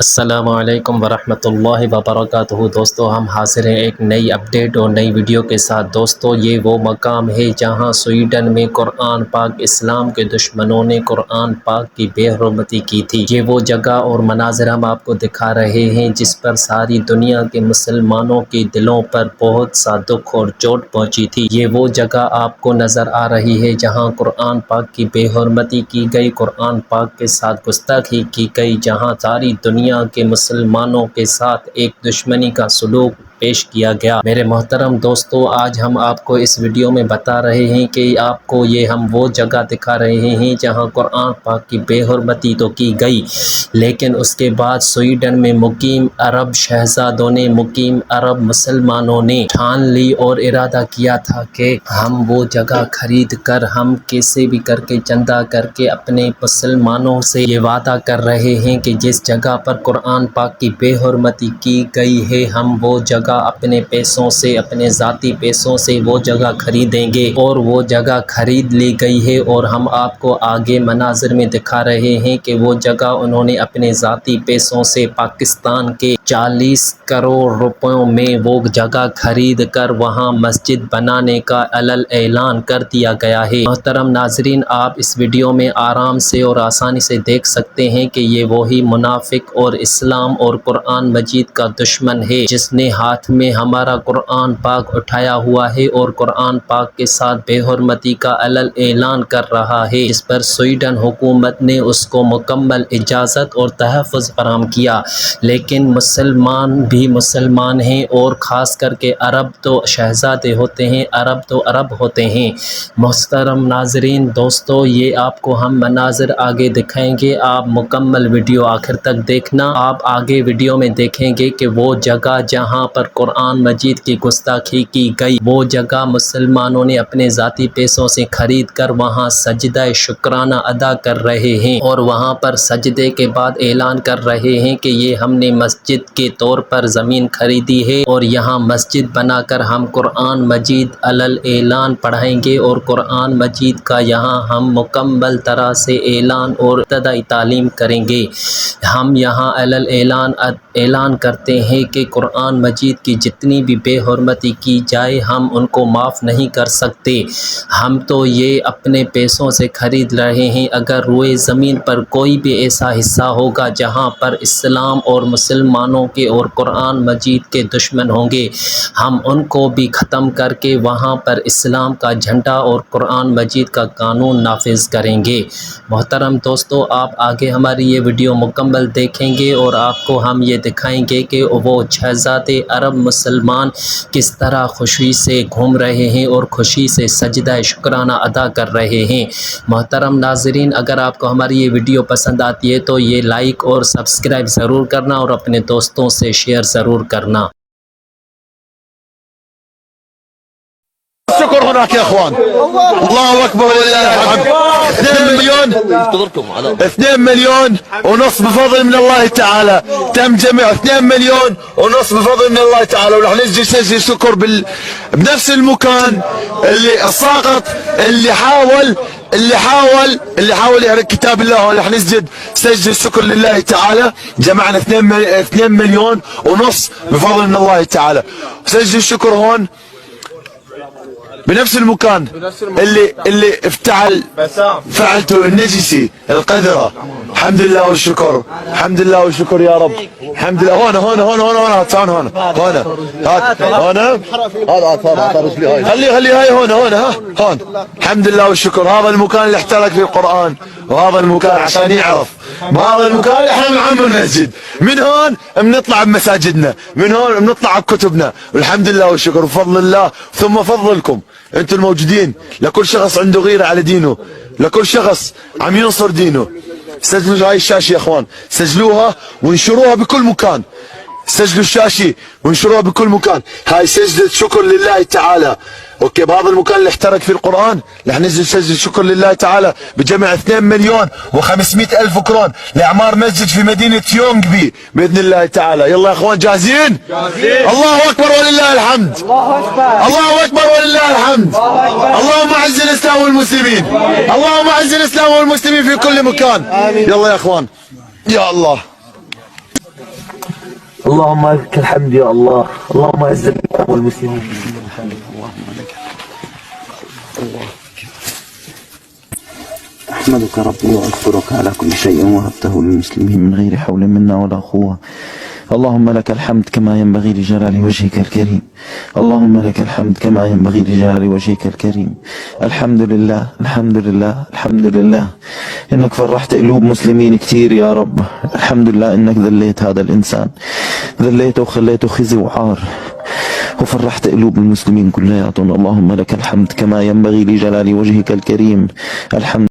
السلام علیکم ورحمۃ اللہ وبرکاتہ۔ دوستو ہم حاضر ہیں ایک نئی اپڈیٹ اور نئی ویڈیو کے ساتھ۔ دوستو یہ وہ مقام ہے جہاں سویڈن میں قرآن پاک اسلام کے دشمنوں نے قرآن پاک کی بے حرمتی کی تھی۔ یہ وہ جگہ اور مناظر ہم آپ کو دکھا رہے ہیں جس پر ساری دنیا کے مسلمانوں کے دلوں پر بہت سا دکھ اور چوٹ پہنچی تھی۔ یہ وہ جگہ آپ کو نظر آ رہی ہے جہاں قرآن پاک کی بے حرمتی کی گئی، قرآن پاک کے ساتھ گستاخی کی گئی، جہاں ساری دنیا کے مسلمانوں کے ساتھ ایک دشمنی کا سلوک پیش کیا گیا۔ میرے محترم دوستو، آج ہم آپ کو اس ویڈیو میں بتا رہے ہیں کہ آپ کو ہم وہ جگہ دکھا رہے ہیں جہاں قرآن پاک کی بے حرمتی تو کی گئی، لیکن اس کے بعد سویڈن میں مقیم عرب شہزادوں نے، مقیم عرب مسلمانوں نے ٹھان لی اور ارادہ کیا تھا کہ ہم وہ جگہ خرید کر، ہم کیسے بھی کر کے چندہ کر کے اپنے مسلمانوں سے یہ وعدہ کر رہے ہیں کہ جس جگہ پر قرآن پاک کی بے حرمتی کی گئی ہے، ہم وہ جگہ اپنے پیسوں سے، اپنے ذاتی پیسوں سے وہ جگہ خریدیں گے، اور وہ جگہ خرید لی گئی ہے۔ اور ہم آپ کو آگے مناظر میں دکھا رہے ہیں کہ وہ جگہ انہوں نے اپنے ذاتی پیسوں سے پاکستان کے 40 کروڑ روپوں میں وہ جگہ خرید کر وہاں مسجد بنانے کا اعلان کر دیا گیا ہے۔ محترم ناظرین، آپ اس ویڈیو میں آرام سے اور آسانی سے دیکھ سکتے ہیں کہ یہ وہی منافق اور اسلام اور قرآن مجید کا دشمن ہے جس نے ہاتھ میں ہمارا قرآن پاک اٹھایا ہوا ہے اور قرآن پاک کے ساتھ بے حرمتی کا اعلان کر رہا ہے، جس پر سویڈن حکومت نے اس کو مکمل اجازت اور تحفظ فراہم کیا۔ لیکن مسلمان بھی مسلمان ہیں، اور خاص کر کے عرب تو شہزادے ہوتے ہیں، عرب تو عرب ہوتے ہیں۔ محترم ناظرین دوستو، یہ آپ کو ہم مناظر آگے دکھائیں گے، آپ مکمل ویڈیو آخر تک دیکھنا۔ آپ آگے ویڈیو میں دیکھیں گے کہ وہ جگہ جہاں پر قرآن مجید کی گستاخی کی گئی، وہ جگہ مسلمانوں نے اپنے ذاتی پیسوں سے خرید کر وہاں سجدہ شکرانہ ادا کر رہے ہیں، اور وہاں پر سجدے کے بعد اعلان کر رہے ہیں کہ یہ ہم نے مسجد کے طور پر زمین خریدی ہے، اور یہاں مسجد بنا کر ہم قرآن مجید اعلان پڑھائیں گے، اور قرآن مجید کا یہاں ہم مکمل طرح سے اعلان اور ابتدائی تعلیم کریں گے۔ ہم یہاں اعلان کرتے ہیں کہ قرآن مجید کی جتنی بھی بے حرمتی کی جائے ہم ان کو معاف نہیں کر سکتے۔ ہم تو یہ اپنے پیسوں سے خرید رہے ہیں، اگر روئے زمین پر کوئی بھی ایسا حصہ ہوگا جہاں پر اسلام اور مسلمانوں کے اور قرآن مجید کے دشمن ہوں گے، ہم ان کو بھی ختم کر کے وہاں پر اسلام کا جھنڈا اور قرآن مجید کا قانون نافذ کریں گے۔ محترم دوستو، آپ آگے ہماری یہ ویڈیو مکمل دیکھیں گے، اور آپ کو ہم یہ دکھائیں گے کہ وہ شہزادے عرب مسلمان کس طرح خوشی سے گھوم رہے ہیں اور خوشی سے سجدہ شکرانہ ادا کر رہے ہیں۔ محترم ناظرین، اگر آپ کو ہماری یہ ویڈیو پسند آتی ہے تو یہ لائک اور سبسکرائب ضرور کرنا، اور اپنے دوستوں سے شیئر ضرور کرنا۔ شكر هناك يا اخوان، الله اكبر ولله الحمد. 2 مليون 2 مليون ونص بفضل من الله تعالى تم جميع 2 مليون ونص بفضل من الله تعالى، ورح نسجل شكر بنفس المكان اللي ساقط، اللي حاول يحرق كتاب الله، ورح نسجد سجل الشكر لله تعالى. جمعنا 2 مليون ونص بفضل من الله تعالى. سجل الشكر هون بنفس المكان اللي فعلته النجسي القذرة. الحمد لله والشكر، الحمد لله والشكر يا رب. الحمد لله. هون هون هون هون هون هون هون هون هون خلي هاي هون هون. الحمد لله والشكر. هذا المكان اللي احترق فيه القرآن، وهذا المكان عشان يعرف بهذا المكان احنا بنعمر المسجد. من هون بنطلع بمساجدنا، من هون بنطلع بكتبنا، والحمد لله والشكر بفضل الله ثم فضلكم انتم الموجودين. لكل شخص عنده غيرة على دينه، لكل شخص عم ينصر دينه، سجلوا هاي الشاشة يا اخوان، سجلوها وانشروها بكل مكان. سجلوا الشاشة وانشروها بكل مكان. هاي سجدة شكر لله تعالى. اوكي، بهذا المكان اللي احترق فيه القرآن رح ننزل سجل شكر لله تعالى بجمع 2 مليون و500 ألف كرون لإعمار مسجد في مدينة يونغبي بإذن الله تعالى. يلا يا اخوان، جاهزين؟ الله أكبر ولله الحمد. الله أكبر ولله الحمد. اللهم أعز الإسلام والمسلمين، اللهم أعز الإسلام والمسلمين في كل مكان. يلا يا اخوان، يا الله. اللهم لك الحمد يا الله. اللهم اعز الإسلام والمسلمين. أحمدك ربي وأشكرك على كل شيء وهبته للمسلمين من غير حول منا ولا قوة. اللهم لك الحمد كما ينبغي لجلال وجهك الكريم. اللهم لك الحمد كما ينبغي لجلال وجهك الكريم. الحمد لله الحمد لله الحمد لله إنك فرحت قلوب مسلمين كتير يا رب. الحمد لله إنك ذليت هذا الإنسان، ذليته وخليته خزي وعار، وفرحت قلوب المسلمين كلياتهم. اللهم لك الحمد كما ينبغي لجلال وجهك الكريم. الحمد